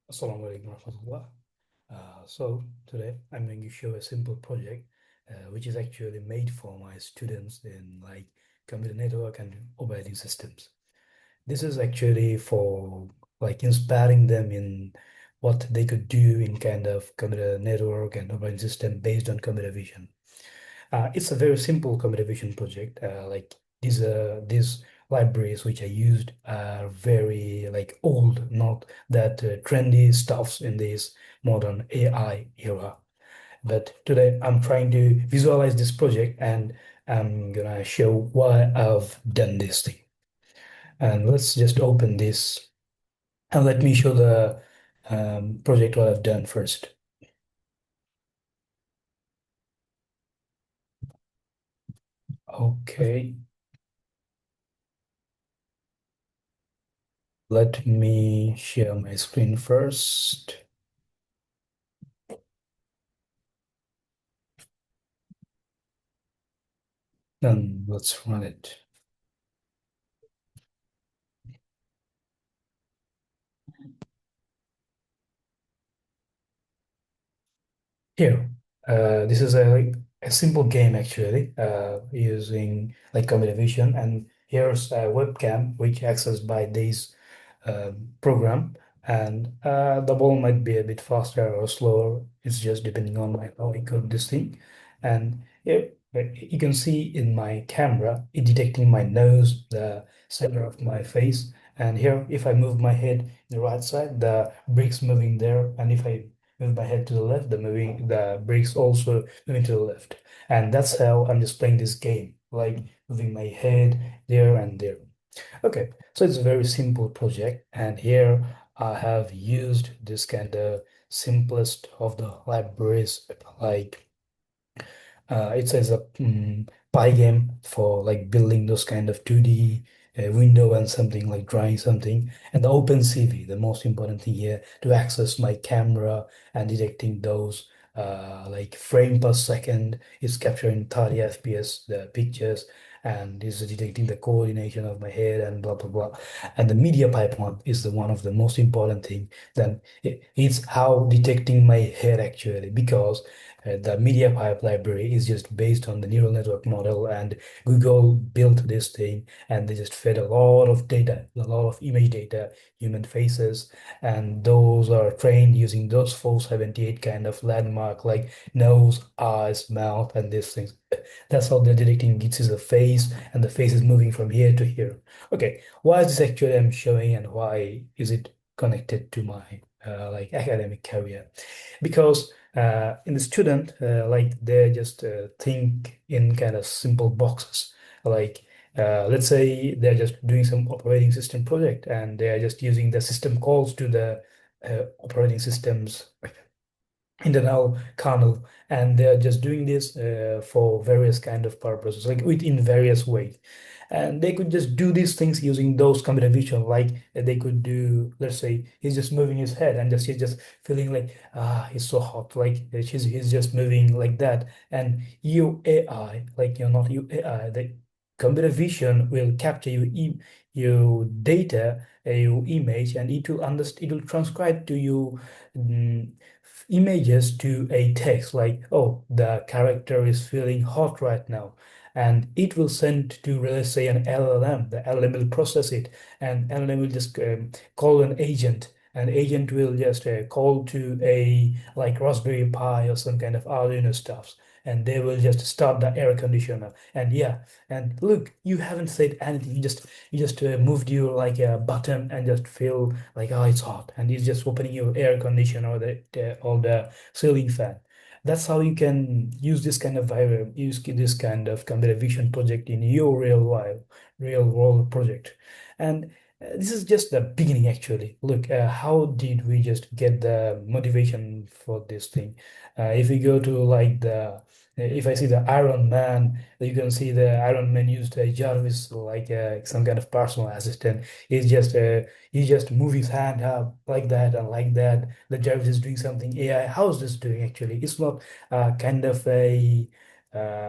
Assalamu alaikum warahmatullah. So today I'm going to show a simple project which is actually made for my students in like computer network and operating systems. This is actually for like inspiring them in what they could do in kind of computer network and operating system based on computer vision. It's a very simple computer vision project. Like these libraries which I used are very like old, not that trendy stuffs in this modern AI era. But today I'm trying to visualize this project and I'm gonna show why I've done this thing. And let's just open this and let me show the project what I've done first. Okay, let me share my screen first. Then let's run it. Here, this is a simple game actually, using like computer vision, and here's a webcam which accessed by this program, and the ball might be a bit faster or slower. It's just depending on how I code this thing, and yeah, you can see in my camera it detecting my nose, the center of my face, and here if I move my head the right side, the bricks moving there, and if I move my head to the left, the bricks also moving to the left. And that's how I'm just playing this game, like moving my head there and there. Okay, so it's a very simple project, and here I have used this kind of simplest of the libraries, like it says a Pygame for like building those kind of 2D window and something like drawing something, and the OpenCV, the most important thing here to access my camera and detecting those like frame per second is capturing 30 FPS the pictures, and is detecting the coordination of my head and blah blah blah. And the media pipeline is the one of the most important thing. Then it's how detecting my head actually, because the media pipe library is just based on the neural network model, and Google built this thing, and they just fed a lot of data, a lot of image data, human faces, and those are trained using those 478 kind of landmark like nose, eyes, mouth, and these things. That's how they're detecting it is a face, and the face is moving from here to here. Okay, why is this actually I'm showing, and why is it connected to my like academic career? Because in the student, like they just think in kind of simple boxes. Like let's say they're just doing some operating system project, and they are just using the system calls to the operating systems internal kernel, and they are just doing this for various kind of purposes, like within various ways, and they could just do these things using those computer vision. Like they could do, let's say he's just moving his head and just he's just feeling like he's so hot, like he's just moving like that, and you AI, like you're not you AI, the computer vision will capture your data, your image, and it will understand, it will transcribe to you mm, images to a text like, oh, the character is feeling hot right now. And it will send to, let's say, an LLM. The LLM will process it, and LLM will just call an agent. And agent will just call to a like Raspberry Pi or some kind of Arduino stuffs, and they will just start the air conditioner. And yeah, and look, you haven't said anything. You just moved your like a button and just feel like, oh, it's hot, and it's just opening your air conditioner or the ceiling fan. That's how you can use this kind of use this kind of computer vision project in your real world project. And this is just the beginning actually. Look, how did we just get the motivation for this thing? If we go to like the if I see the Iron Man, you can see the Iron Man used a Jarvis like some kind of personal assistant. He just move his hand up like that and like that. The Jarvis is doing something AI. How is this doing actually? It's not kind of a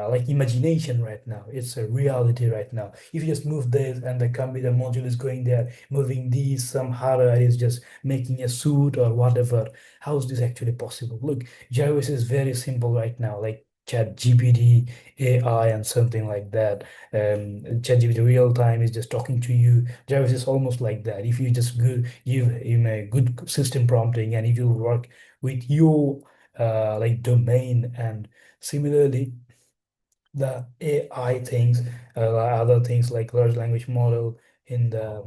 like imagination right now. It's a reality right now. If you just move this and the computer module is going there, moving these, some hardware is just making a suit or whatever. How is this actually possible? Look, Jarvis is very simple right now, like Chat GPT, AI, and something like that. Chat GPT real time is just talking to you. Jarvis is almost like that. If you just give him a good system prompting, and it will work with your like domain. And similarly, the AI things, other things like large language model in the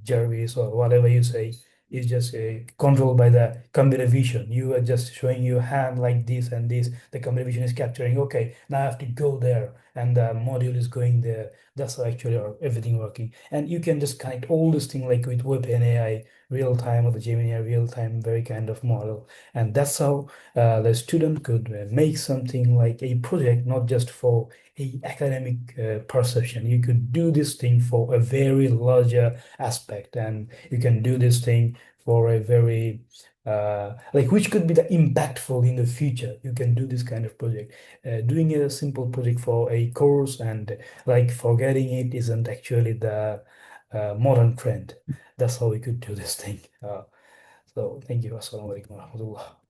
Jarvis or whatever you say, is just controlled by the computer vision. You are just showing your hand like this and this. The computer vision is capturing. Okay, now I have to go there, and the module is going there. That's how actually everything working. And you can just connect all this thing like with Web and AI real time or the Gemini real time, very kind of model. And that's how the student could make something like a project, not just for a academic perception. You could do this thing for a very larger aspect, and you can do this thing for a very like which could be the impactful in the future. You can do this kind of project. Doing a simple project for a course and like forgetting it isn't actually the modern trend. That's how we could do this thing. So thank you. Assalamu alaikum warahmatullah.